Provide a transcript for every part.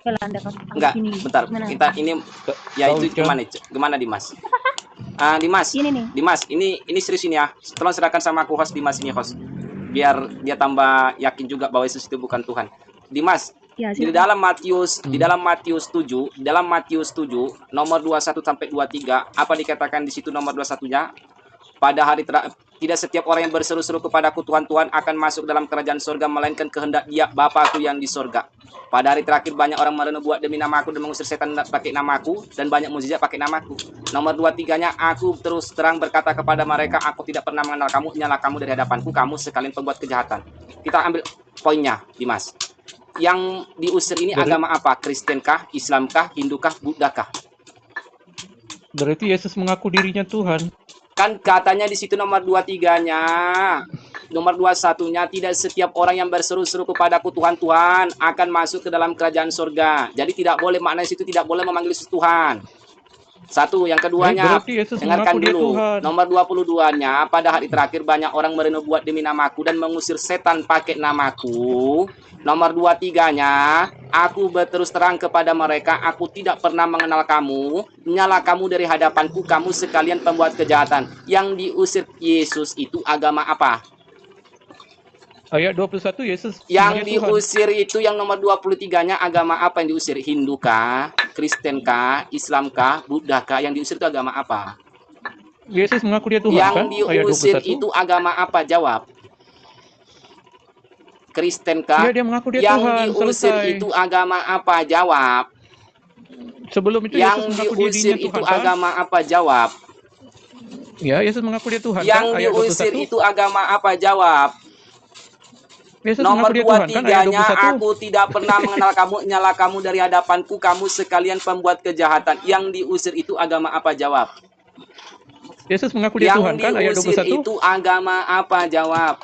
Anda Enggak, sini. bentar. Gimana? Kita ini ya itu gimana Dimas? Dimas. Ini nih. Dimas, ini serius ini ya. Tolong serahkan sama aku host Dimas ini host. Biar dia tambah yakin juga bahwa Yesus itu bukan Tuhan. Dimas, Ya, di silakan. dalam Matius 7, nomor 21 sampai 23, apa dikatakan di situ nomor 21-nya? Pada hari tidak setiap orang yang berseru-seru kepadaku Tuhan Tuhan akan masuk dalam kerajaan surga, melainkan kehendak Dia Bapakku yang di surga. Pada hari terakhir banyak orang merenubuat demi namaku dan mengusir setan pakai namaku, dan banyak mukjizat pakai namaku. Nomor 23-nya, aku terus terang berkata kepada mereka, aku tidak pernah mengenal kamu, nyala kamu dari hadapanku, kamu sekalian pembuat kejahatan. Kita ambil poinnya, Dimas. Yang diusir ini agama apa? Kristenkah, Islamkah, Hindukah, Buddhakah? Berarti Yesus mengaku dirinya Tuhan. Kan katanya di situ nomor 23-nya. Nomor 21-nya, tidak setiap orang yang berseru-seru kepadaku Tuhan Tuhan akan masuk ke dalam kerajaan surga. Jadi tidak boleh, maknanya situ tidak boleh memanggil Yesus Tuhan. Satu, yang keduanya, dengarkan dulu. Nomor 22-nya, pada hari terakhir banyak orang merenubuat demi namaku dan mengusir setan pakai namaku. Nomor 23-nya, aku berterus terang kepada mereka, aku tidak pernah mengenal kamu, nyala kamu dari hadapanku, kamu sekalian pembuat kejahatan. Yang diusir Yesus itu agama apa? Ayat 21 Yesus yang diusir Tuhan. Itu yang nomor 23-nya agama apa yang diusir? Hindukah, Kristenkah, Islamkah, Buddhakah? Yang diusir itu agama apa? Yesus mengaku dia Tuhan. Yang kan? diusir itu agama apa? Jawab. Kristenkah? Ya, dia mengaku dia yang Tuhan. Diusir Selesai. itu agama apa? Jawab. Sebelum itu yang Yesus mengaku diusir dirinya itu Tuhan, agama apa? Jawab. Ya, Yesus mengaku dia Tuhan. Yang kan? diusir itu agama apa? Jawab. Yesus nomor 23-nya, kan? aku tidak pernah mengenal kamu, nyala kamu dari hadapanku, kamu sekalian pembuat kejahatan. Yang diusir itu agama apa? Jawab. Yesus mengaku dia Tuhan, kan? Ayat 21. Yang diusir itu agama apa? Jawab.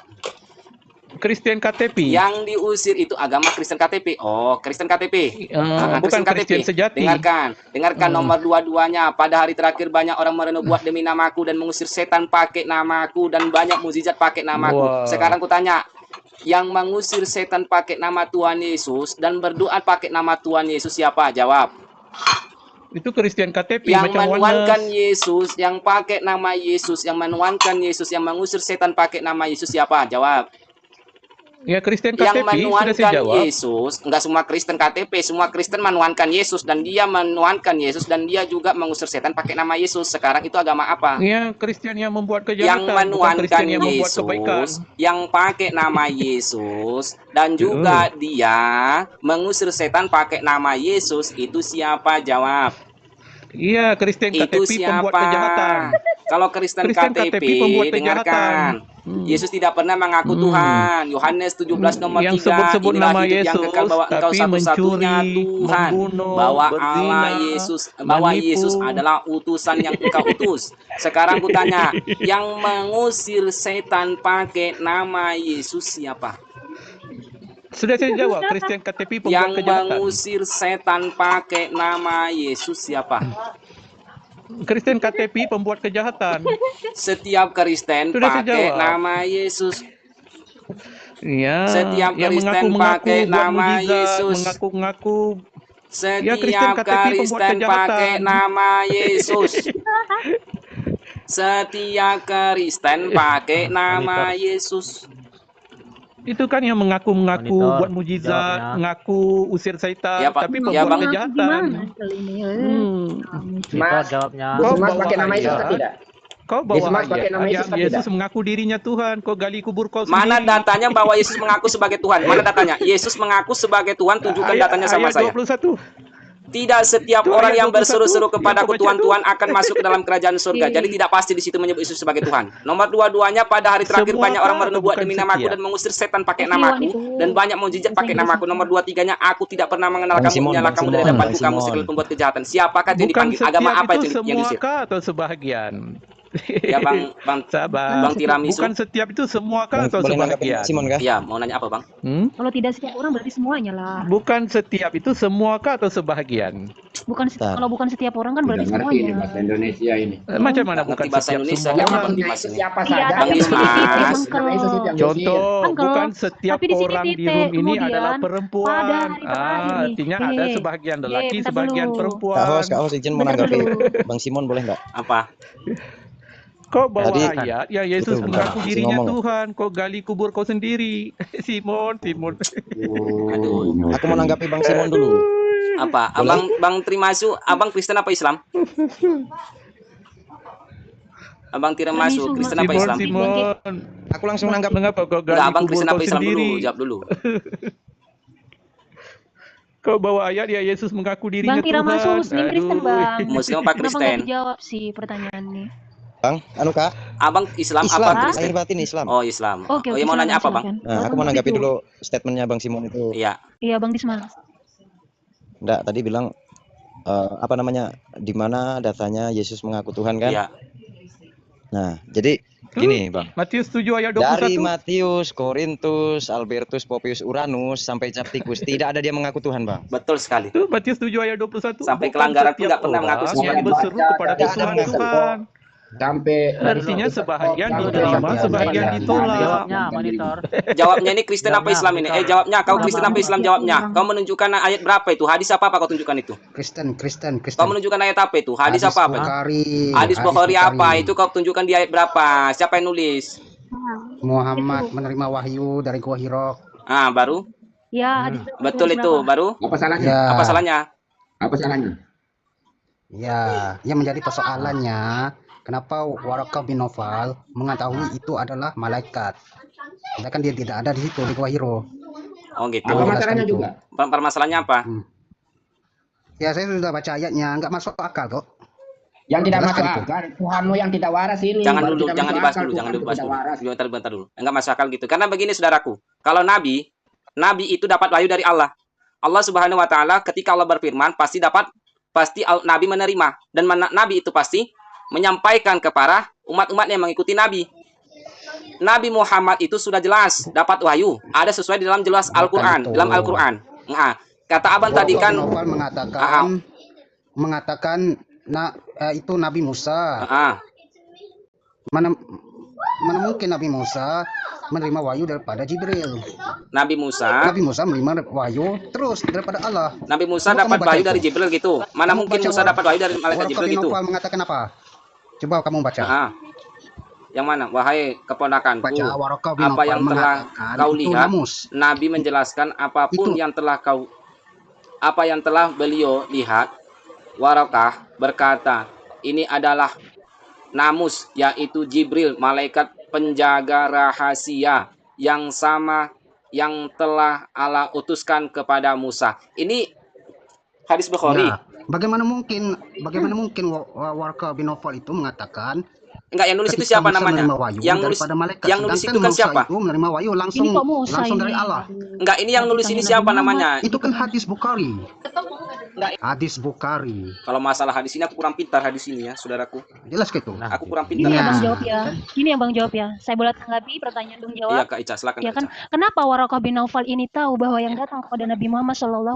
Kristen KTP. Yang diusir itu agama Kristen KTP. Oh, Kristen KTP. Bukan Kristen sejati. Dengarkan nomor 22-nya. Pada hari terakhir banyak orang merenubuat demi namaku dan mengusir setan pakai namaku, dan banyak mukjizat pakai namaku. Sekarang ku tanya, yang mengusir setan pakai nama Tuhan Yesus dan berdoa pakai nama Tuhan Yesus siapa? Jawab. Itu Kristen KTP. Yang menuankan Yesus, yang pakai nama Yesus, yang menuankan Yesus, yang mengusir setan pakai nama Yesus siapa? Jawab. Ya, Kristen KTP. Yang menuankan Yesus, enggak semua Kristen KTP, semua Kristen menuankan Yesus, dan dia menuankan Yesus, dan dia juga mengusir setan pakai nama Yesus. Sekarang itu agama apa? Ya, Kristen yang membuat kejahatan. Yang menuankan Yesus, yang pakai nama Yesus, dan juga dia mengusir setan pakai nama Yesus, itu siapa? Jawab. Iya, Kristen KTP itu siapa? Pembuat kejahatan. Kalau Kristen KTP dengarkan. Yesus tidak pernah mengaku Tuhan. Yohanes 17 nomor 3. Sebut nama Yesus, yang kekal bahwa engkau satu-satunya Tuhan. Bahwa Allah Yesus, bahwa Yesus adalah utusan yang engkau utus. Sekarang kutanya, yang mengusir setan pakai nama Yesus siapa? Sudah saya jawab, Kristen KTP pembuat yang kejahatan. Mengusir setan pakai nama Yesus siapa? Kristen KTP pembuat kejahatan. Setiap Kristen pakai nama Yesus. Ya, setiap Kristen pakai nama Yesus. Mengaku-ngaku. Setiap Kristen pakai nama Yesus. Setiap Kristen pakai nama Yesus. Itu kan yang mengaku-ngaku buat mujizat, ngaku usir setan, tapi pembuat kejahatan. Kau pakai nama Yesus atau tidak? Kau bawa Yesus mengaku dirinya Tuhan, kau gali kubur kau sendiri. Mana datanya bahwa Yesus mengaku sebagai Tuhan? Mana datanya? Yesus mengaku sebagai Tuhan, tunjukkan datanya sama saya. 21. Tidak setiap orang yang berseru-seru kepadaku Tuhan Tuhan akan masuk ke dalam kerajaan surga. Jadi tidak pasti di situ menyebut Yesus sebagai Tuhan. Nomor 22-nya, pada hari terakhir banyak orang merenubuat demi namaku dan mengusir setan pakai namaku, dan banyak mukjizat pakai namaku. Nomor 23-nya, aku tidak pernah mengenal kamu, nyala kamu dari hadapanku, kamu sekalian pembuat kejahatan. Siapakah yang dipanggil? Agama apa itu yang diusir? Atau sebahagian? Ya Bang Tiramisu. Bukan setiap itu semua kan atau sebahagian? Ya, mau nanya apa Bang? Kalau tidak setiap orang berarti semuanya lah. Bukan setiap itu semua kah atau sebahagian? Kalau bukan setiap orang kan berarti semuanya. Bahasa Indonesia ini. Macam mana bukan bahasa setiap Indonesia? semua? Siapa saja? Bang Dimas. Contoh, Uncle, bukan setiap tapi di sini orang di titik, room ini kemudian adalah pada perempuan. hari terakhir nih. Artinya ada sebagian lelaki, bentar sebagian dulu. perempuan. Kak Host izin Bentar menanggapi dulu. Bang Simon boleh nggak? Apa? Kau bawa Tadi, ayat ya Yesus itu, mengaku bentar, dirinya ngomong. Tuhan. Kau gali kubur kau sendiri. Simon. Aduh. Aku mau nanggapi Bang Simon dulu. Apa? Boleh? Bang Trimasu, abang Kristen apa Islam? Abang Trimasu, Kristen apa Islam? Simon. Aku langsung nanggap. Mengapa kau gali Enggak, abang kubur Kristen kau apa Islam dulu? sendiri? Jawab dulu. Kau bawa ayat ya Yesus mengaku dirinya Bang Tira Tuhan. masuk Muslim Kristen, Bang. Muslim apa Kenapa Kristen? nggak dijawab sih pertanyaannya? Bang, Kak. Abang Islam Islam, apa Kristen? lahir batin Islam. Oh, Islam. Oke, Oh, ya mau nanya apa, silakan. Bang? Nah, aku mau nanggapi dulu statementnya Bang Simon itu. Iya. Iya, Bang Disma. Enggak, tadi bilang di mana datanya Yesus mengaku Tuhan kan? Iya. Nah, jadi gini, Bang. Matius 7 ayat 21. Dari Matius, Korintus, Albertus, Popius, Uranus sampai Capticus tidak ada dia mengaku Tuhan, Bang. Betul sekali. Itu Matius 7 ayat 21. Sampai Bukan kelanggaran pun setiap nggak pernah mengaku orang Tuhan. yang berseru kepada Tidak ada Tuhan mengaku. Tuhan. Sampai Artinya sebahagian diterima, sebahagian ditolak. Jawabnya monitor. Jawabnya ini Kristen apa Islam ini? Jawabnya kau Kristen apa Islam jawabnya. Kau menunjukkan ayat berapa itu? Hadis apa kau tunjukkan itu? Kristen. Kau menunjukkan ayat apa itu? Hadis apa? Bukhari. Hadis Bukhari apa? Itu kau tunjukkan di ayat berapa? Siapa yang nulis? Muhammad menerima wahyu dari Gua Hiro. Ah, baru? Ya, hadis Betul itu, baru? Apa salahnya? Ya, Apa salahnya? Apa salahnya? ya, yang menjadi persoalannya kenapa Waraqah bin Nawfal mengetahui itu adalah malaikat. Sedangkan dia tidak ada di situ di Gua Hiro. Oh, gitu. Apa masalahnya juga? Permasalahannya apa? Ya, saya sudah baca ayatnya, nggak masuk akal kok. Yang tidak Jelas masuk kan itu? akal, Tuhanmu yang tidak waras ini. Jangan Baru dulu, tidak jangan masuk dibahas akal, dulu, jangan Tuhanmu dibahas tidak dulu. waras. Bentar dulu. Enggak masuk akal gitu. Karena begini saudaraku, kalau nabi itu dapat wahyu dari Allah. Allah Subhanahu wa taala ketika Allah berfirman pasti nabi menerima dan nabi itu pasti menyampaikan kepada umat-umat yang mengikuti nabi. Nabi Muhammad itu sudah jelas dapat wahyu, ada sesuai di dalam jelas Al-Qur'an, dalam Al-Qur'an. Nah, kata abang tadi kan Nawfal mengatakan itu Nabi Musa. Mana mungkin Nabi Musa menerima wahyu daripada Jibril. Nabi Musa menerima wahyu terus daripada Allah. Nabi Musa Coba dapat kamu baca wahyu itu. dari Jibril gitu. Mana Kamu mungkin baca Musa dapat wahyu dari malaikat Waraqah Jibril bin gitu. Nawfal mengatakan apa? Coba kamu baca. Yang mana? Wahai keponakanku, Baca Waraqah bin apa Nawfal yang telah mengatakan kau itu lihat, namus. Nabi menjelaskan apapun Itu. apa yang telah beliau lihat. Waraqah berkata, ini adalah namus, yaitu Jibril, malaikat penjaga rahasia yang sama yang telah Allah utuskan kepada Musa. Ini hadis Bukhari. Ya, bagaimana mungkin Waraqah bin Nawfal itu mengatakan Enggak, yang nulis itu ketika siapa Musa namanya? menerima wahyu Yang nulis daripada malaikat, yang nulis sedangkan itu kan Musa siapa? itu menerima wahyu langsung Ini kok Musa dari ini? Allah. Enggak, ini yang nulis ini siapa namanya? Itu kan hadis Bukhari. Hadis Bukhari. Kalau masalah hadis ini aku kurang pintar hadis ini ya, saudaraku. Jelas gitu. Aku kurang Ini pintar. yang Iya. Bang jawab ya. Ini yang Bang jawab ya. Saya boleh tanggapi pertanyaan Bang Iya, jawab. Kak Ica, silakan. Ya Kak kan, Ica. kenapa Waraqah bin Nawfal ini tahu bahwa yang datang kepada Nabi Muhammad SAW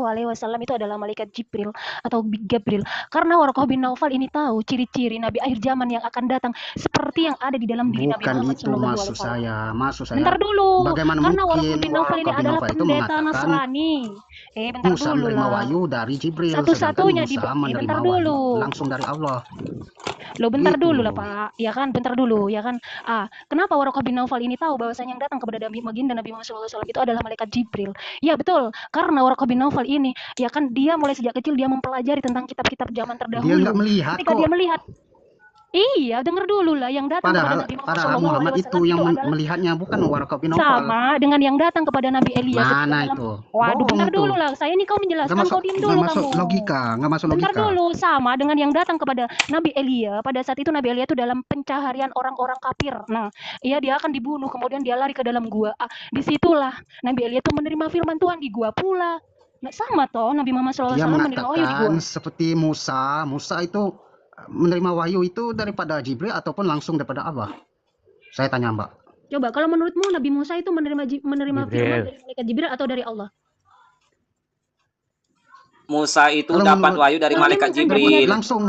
itu adalah malaikat Jibril atau Gabriel? Karena Waraqah bin Nawfal ini tahu ciri-ciri Nabi akhir zaman yang akan datang seperti yang ada di dalam diri Nabi Bukan Muhammad itu maksud SAW. saya. Maksud saya. Bentar dulu. Bagaimana Karena Waraqah mungkin bin Nawfal ini Waraqah bin adalah Nawfal itu pendeta mengatakan Nasrani. Bentar Musa dulu menerima lah. wahyu dari Jibril. Satu-satunya sedangkan Musa menerima bentar wahyu dulu. langsung dari Allah. Loh, bentar Gitu. dulu lah Pak, ya kan, bentar dulu, ya kan. Kenapa Waraqah bin Nawfal ini tahu bahwasanya yang datang kepada Nabi Baginda Nabi Muhammad SAW itu adalah malaikat Jibril? Ya betul, karena Waraqah bin Nawfal ini, ya kan, dia mulai sejak kecil dia mempelajari tentang kitab-kitab zaman terdahulu. Dia nggak melihat Ketika kok. dia melihat, iya, dengar dulu lah, yang datang kepada Nabi Muhammad Padahal Muhammad SAW itu yang adalah melihatnya bukan Waraqah bin Nawfal. sama dengan yang datang kepada Nabi Elia. Mana itu? Waduh, Bohong bentar itu. dulu lah, saya ini kau menjelaskan, kau diam dulu nggak masuk kamu. logika, nggak masuk Bentar logika. dulu, sama dengan yang datang kepada Nabi Elia. Pada saat itu Nabi Elia itu dalam pencaharian orang-orang kafir. Nah, dia akan dibunuh, kemudian dia lari ke dalam gua. Disitulah Nabi Elia itu menerima firman Tuhan di gua pula. Nah, sama toh Nabi Muhammad SAW Dia menerima wahyu di gua. mengatakan seperti Musa itu menerima wahyu itu daripada Jibril ataupun langsung daripada Allah. Saya tanya Mbak. Coba kalau menurutmu Nabi Musa itu menerima firman Jibril. dari malaikat Jibril atau dari Allah? Musa itu Kalau dapat menurut- wahyu dari malaikat Kan Jibril, Langsung.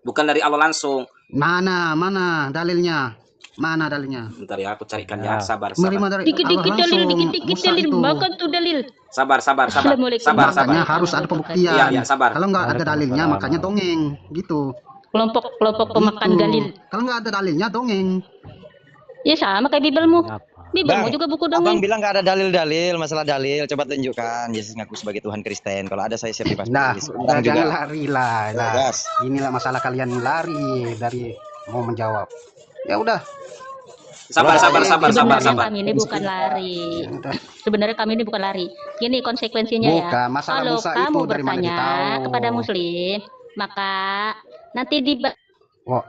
bukan dari Allah langsung. Mana dalilnya? Mana dalilnya? Bentar ya, aku carikan ya. Sabar, Menerima sabar. dari Dikit-dikit Allah dalil, langsung. dikit-dikit Musa dalil, itu. makan tuh dalil. Sabar, sabar, sabar. Assalamualaikum. Sabar, sabar. Makanya harus ada pembuktian. Iya, iya, sabar. Kalau nggak ada dalilnya, makanya dongeng, gitu. Kelompok pemakan Gitu. dalil. Kalau nggak ada dalilnya, dongeng. Ya sama kayak Bibelmu. Bibelmu Bang, juga buku Abang dongeng. bilang nggak ada dalil-dalil, masalah dalil. Coba tunjukkan Yesus ngaku sebagai Tuhan Kristen. Kalau ada saya siap dipasang. Nah, Bang jangan juga. lari lah. Nah, Gas. inilah masalah kalian lari dari mau menjawab. Ya udah. Sabar, sabar, sabar, sabar, Sebenarnya sabar. kami ini bukan lari. Ya udah. Sebenarnya kami ini bukan lari. Gini konsekuensinya ya. Bukan, masalah Kalau Musa kamu itu dari mana bertanya ditahu? kepada Muslim, maka nanti di Wah,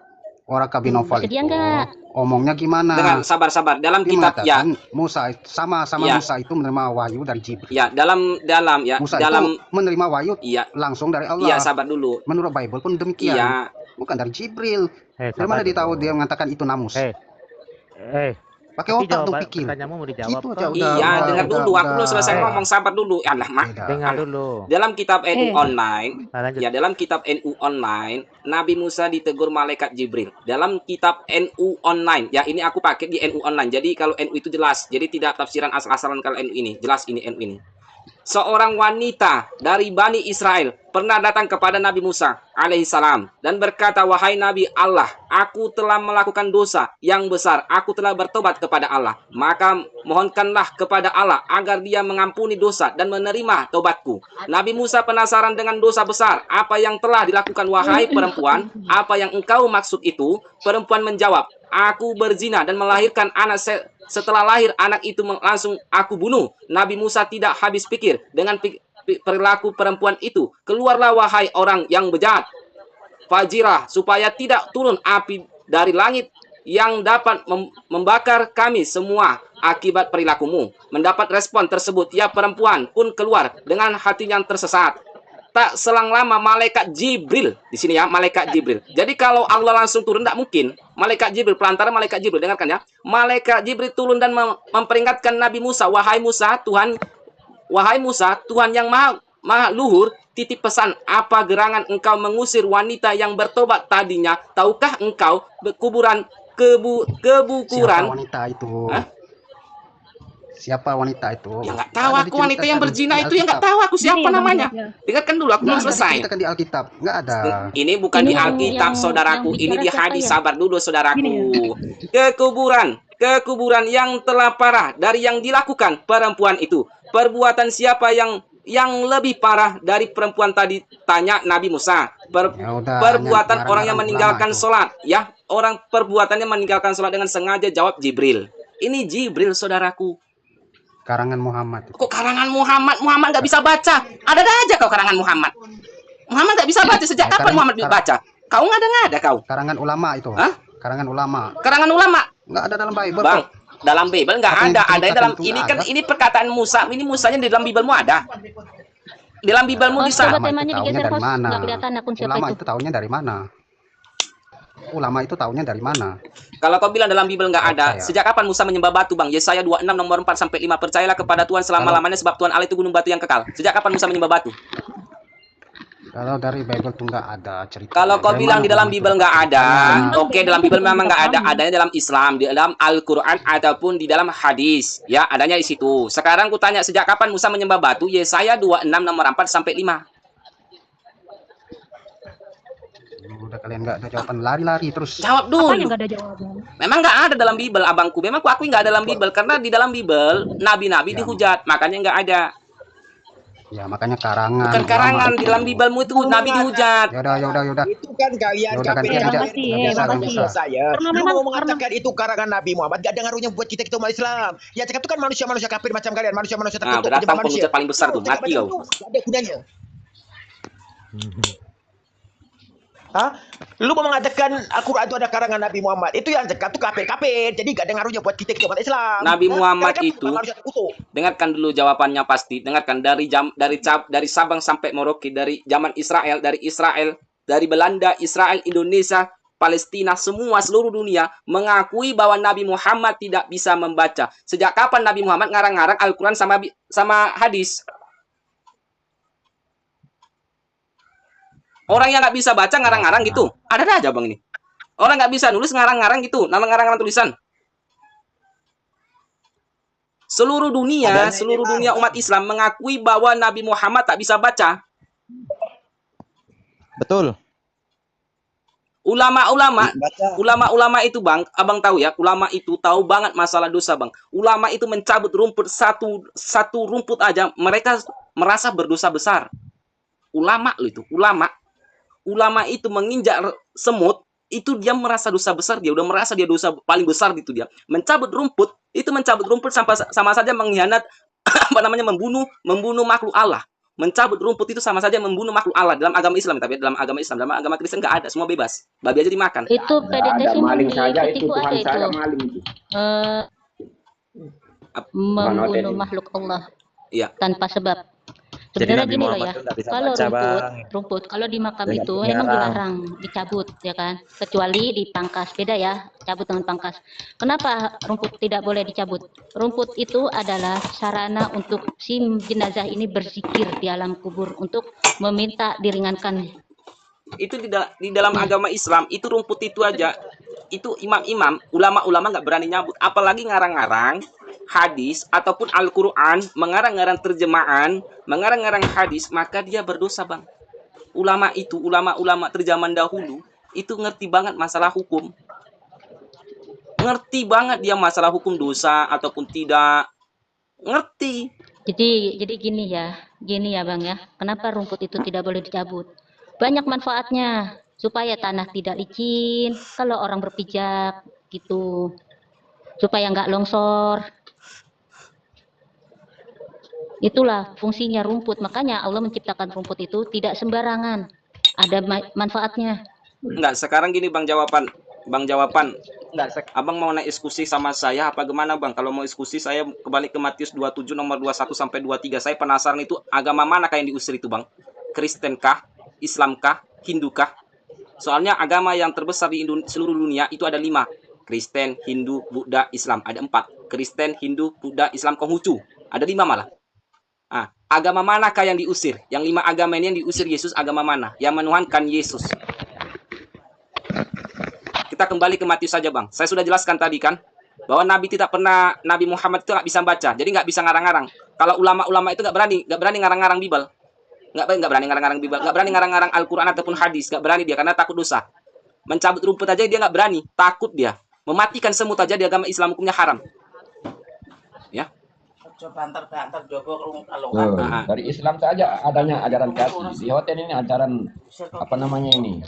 orang Kabinofal bersedia itu enggak? omongnya gimana? Dengan sabar, sabar. Dalam Dia kitab ya, mengatakan Musa sama Ya. Musa itu menerima wahyu dari Jibril. ya dalam ya, Musa dalam itu menerima wahyu iya, langsung dari Allah. iya sabar dulu. Menurut Bible pun demikian. Iya, Bukan dari Jibril. Dari mana dia tahu dia mengatakan itu namus? Pakai otak dong pikir. Pertanyaanmu mau dijawab. Gitu aja udah. iya, udah, dengar udah, dulu. Aku belum udah. selesai ngomong, sabar dulu. Alah, Mak. Beda. Dengar dulu. Dalam kitab NU Eh. online, Nah, lanjut. ya dalam kitab NU online, Nabi Musa ditegur malaikat Jibril. Dalam kitab NU online, ya ini aku pakai di NU online. Jadi kalau NU itu jelas, jadi tidak tafsiran asal-asalan kalau NU ini. Jelas ini NU ini. Seorang wanita dari Bani Israel pernah datang kepada Nabi Musa alaihissalam dan berkata, wahai Nabi Allah, aku telah melakukan dosa yang besar, aku telah bertobat kepada Allah, maka mohonkanlah kepada Allah agar dia mengampuni dosa dan menerima tobatku. Nabi Musa penasaran dengan dosa besar, apa yang telah dilakukan wahai perempuan, apa yang engkau maksud itu? Perempuan menjawab, aku berzina dan melahirkan anak setelah lahir anak itu langsung aku bunuh. Nabi Musa tidak habis pikir dengan perilaku perempuan itu. Keluarlah wahai orang yang bejat, fajirah, supaya tidak turun api dari langit yang dapat membakar kami semua akibat perilakumu. Mendapat respon tersebut, ya perempuan pun keluar dengan hati yang tersesat. Tak selang lama malaikat Jibril, di sini ya, malaikat Jibril. Jadi kalau Allah langsung turun, tidak mungkin. Malaikat Jibril, pelantara malaikat Jibril, dengarkan ya. Malaikat Jibril turun dan memperingatkan Nabi Musa, wahai Musa, Tuhan yang maha luhur, titip pesan, apa gerangan engkau mengusir wanita yang bertobat tadinya? Tahukah engkau kebukuran? Siapa wanita itu? Hah? Siapa wanita itu? Ya nggak tahu Ada aku wanita yang diceritakan berzina di itu ya nggak Alkitab. tahu aku siapa Ini ya, namanya. Bang, ya. Dengarkan dulu, aku belum Nggak ada selesai. diceritakan di Alkitab, nggak ada. Ini bukan Ini di yang- Alkitab, yang- saudaraku. yang Ini di bicara hadis. siapa ya? Sabar dulu, saudaraku. Gini Kekuburan yang telah parah dari yang dilakukan perempuan itu. Perbuatan siapa yang lebih parah dari perempuan tadi? Tanya Nabi Musa. Ya udah, Perbuatan hanya orang yang barang-barang meninggalkan ulama itu. sholat. Ya, orang perbuatannya meninggalkan sholat dengan sengaja, jawab Jibril. Ini Jibril, saudaraku. Karangan Muhammad. Kok karangan Muhammad? Muhammad nggak bisa baca. Ada aja kau karangan Muhammad. Muhammad nggak bisa baca. Sejak kapan Muhammad baca? Kau nggak ada kau. Karangan ulama itu. Hah? Karangan ulama. Karangan ulama. Nggak ada dalam Bible. Bang, kok. dalam Bible nggak Apa yang ada. Ada diceritakan dalam itu ini nggak kan ada. ini perkataan Musa. Ini Musanya di dalam Biblemu ada. Di dalam Biblemu Oh, bisa. coba Ulama itu temanya taunya digeser, dari Host. mana? Nggak kelihatan akun siapa Ulama itu. itu taunya dari mana? Ulama itu taunya dari mana? Kalau kau bilang dalam Bible nggak ada, Percaya. sejak kapan Musa menyembah batu, Bang? Yesaya 26 nomor 4 sampai 5. Percayalah kepada Tuhan selama-lamanya sebab Tuhan Allah itu gunung batu yang kekal. Sejak kapan Musa menyembah batu? Kalau dari Bible tuh nggak ada cerita. Kalau kau Dari bilang mana di dalam ulama itu? Bible nggak ada, Iya. oke, dalam Bible memang nggak ada. Adanya dalam Islam, di dalam Al-Quran ataupun di dalam hadis. Ya, adanya di situ. Sekarang ku tanya, sejak kapan Musa menyembah batu? Yesaya 26 nomor 4 sampai 5. Udah kalian nggak ada jawaban, lari-lari terus. Jawab Apa yang dulu. nggak ada jawaban? Memang nggak ada dalam Bible, abangku. Memang ku akui nggak ada dalam Bible karena di dalam Bible nabi-nabi Ya. dihujat, makanya nggak ada. Ya makanya karangan. Bukan ulama karangan, itu. di dalam Biblemu itu nabi dihujat. Yaudah. Itu kan kalian Yaudah, kafir ganti yang aja. makasih, Nggak bisa, nggak makasih. bisa. saya. Karena Lu memang- mau mengatakan itu karangan Nabi Muhammad, gak ada ngaruhnya buat kita umat Islam. Ya cakap itu kan manusia-manusia kafir macam kalian, manusia-manusia Nah, terkutuk, berdatang penyembah manusia. penghujat paling besar tuh, Cakap mati macam kau. itu, gak ada gunanya. Hah? Lu mau mengatakan Al-Quran itu ada karangan Nabi Muhammad, itu yang cakap itu kafir, jadi gak ada ngaruhnya buat kita umat Islam. Nabi Hah? Muhammad Karena kan itu- manusia terkutuk. Dengarkan dulu jawabannya pasti. Dengarkan dari Sabang sampai Merauke, dari zaman Israel, dari Belanda, Israel, Indonesia, Palestina, semua seluruh dunia mengakui bahwa Nabi Muhammad tidak bisa membaca. Sejak kapan Nabi Muhammad ngarang-ngarang Al-Quran sama hadis? Orang yang nggak bisa baca ngarang-ngarang gitu. Ada aja bang ini. Orang nggak bisa nulis ngarang-ngarang gitu, nama ngarang-ngarang tulisan. Seluruh dunia umat Islam mengakui bahwa Nabi Muhammad tak bisa baca. Betul. Ulama-ulama itu bang, abang tahu ya, ulama itu tahu banget masalah dosa bang. Ulama itu mencabut rumput satu rumput aja, mereka merasa berdosa besar. Ulama loh itu, ulama itu menginjak semut, itu dia merasa dosa besar, dia udah merasa dia dosa paling besar gitu dia. Mencabut rumput sama saja mengkhianat apa namanya membunuh makhluk Allah. Mencabut rumput itu sama saja membunuh makhluk Allah dalam agama Islam, tapi dalam agama Islam, dalam agama Kristen nggak ada, semua bebas, babi aja dimakan. Itu PDT sih maling saja itu, Kutiku Tuhan ada saja itu. maling itu. Membunuh makhluk Allah Iya. tanpa sebab. Jadi Sebenarnya Nabi gini loh Muhammad ya, itu nggak bisa kalau baca, Bang. rumput kalau di makam Dia nggak itu punya emang arang. dilarang dicabut ya kan, kecuali dipangkas, beda ya, cabut dengan pangkas. Kenapa rumput tidak boleh dicabut? Rumput itu adalah sarana untuk si jenazah ini berzikir di alam kubur untuk meminta diringankan. Itu di dalam agama Islam itu rumput itu aja, itu imam-imam, ulama-ulama nggak berani nyabut, apalagi ngarang-ngarang hadis ataupun Al-Quran, mengarang-ngarang terjemahan, mengarang-ngarang hadis, maka dia berdosa bang. Ulama terjaman dahulu itu ngerti banget masalah hukum, ngerti banget dia masalah hukum dosa ataupun tidak, ngerti. Jadi gini ya bang ya, kenapa rumput itu tidak boleh dicabut? Banyak manfaatnya, supaya tanah tidak licin kalau orang berpijak gitu, supaya nggak longsor. Itulah fungsinya rumput, makanya Allah menciptakan rumput itu tidak sembarangan, ada manfaatnya. Enggak, sekarang gini bang jawaban. Abang mau naik diskusi sama saya apa gimana bang? Kalau mau diskusi saya kembali ke Matius 27 nomor 21 sampai 23. Saya penasaran itu agama mana yang diusir itu bang? Kristen kah? Islam kah? Hindu kah? Soalnya agama yang terbesar di seluruh dunia itu ada 5. Kristen, Hindu, Buddha, Islam. Ada 4. Kristen, Hindu, Buddha, Islam, Konghucu. Ada 5 malah. Agama manakah yang diusir? Yang 5 agama ini yang diusir Yesus, agama mana? Yang menuhankan Yesus. Kita kembali ke Matius saja bang. Saya sudah jelaskan tadi kan, bahwa Nabi Muhammad itu nggak bisa baca, jadi nggak bisa ngarang-ngarang. Kalau ulama-ulama itu nggak berani ngarang-ngarang Bible, nggak berani ngarang-ngarang Bible, nggak berani ngarang-ngarang Al-Quran ataupun hadis, nggak berani dia karena takut dosa. Mencabut rumput aja dia nggak berani, takut dia. Mematikan semut aja di agama Islam hukumnya haram. Ya. Dari Islam saja adanya ajaran kasih. Di hotel ini ajaran apa namanya ini?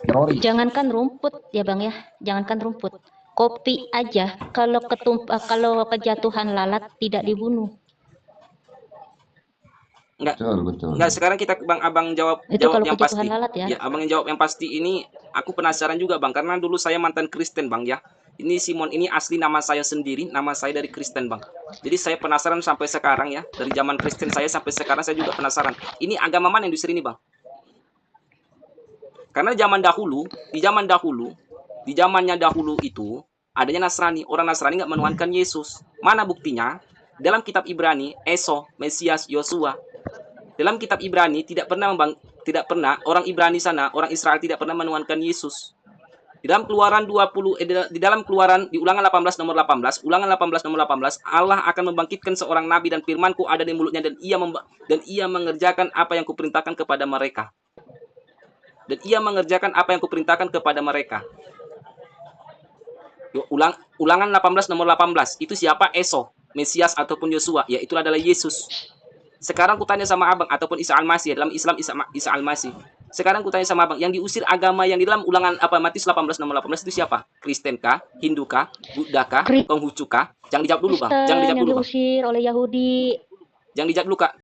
Teroris. Jangankan rumput ya bang ya, jangankan rumput, kopi aja kalau kejatuhan lalat tidak dibunuh. Betul. Enggak, sekarang kita abang jawab Kalau yang pasti. lalat ya. Abang yang jawab yang pasti ini aku penasaran juga bang, karena dulu saya mantan Kristen bang ya. Ini Simon ini asli nama saya sendiri, nama saya dari Kristen bang. Jadi saya penasaran sampai sekarang ya, dari zaman Kristen saya sampai sekarang saya juga penasaran. Ini agama mana yang diusir ini bang? Karena di zamannya dahulu itu adanya Nasrani. Orang Nasrani nggak menuhankan Yesus. Mana buktinya? Dalam kitab Ibrani, Mesias, Yosua. Dalam kitab Ibrani tidak pernah orang Ibrani sana, orang Israel tidak pernah menuhankan Yesus. Di dalam Keluaran 20 di Ulangan 18 nomor 18, Allah akan membangkitkan seorang nabi dan firman-Ku ada di mulutnya dan ia mengerjakan apa yang Kuperintahkan kepada mereka. Ulangan 18 nomor 18. Itu siapa? Mesias ataupun Yosua, yaitu adalah Yesus. Sekarang kutanya sama abang ataupun Isa Al-Masih, dalam Islam Isa Al-Masih. Sekarang kutanya sama abang, yang diusir agama yang di dalam ulangan Matius 18 nomor 18 itu siapa? Kristen kah? Hindu kah? Buddha kah? Konghucu kah? Jangan dijawab dulu bang. Jangan dijawab dulu bang. Diusir oleh Yahudi. Jangan dijawab dulu kak.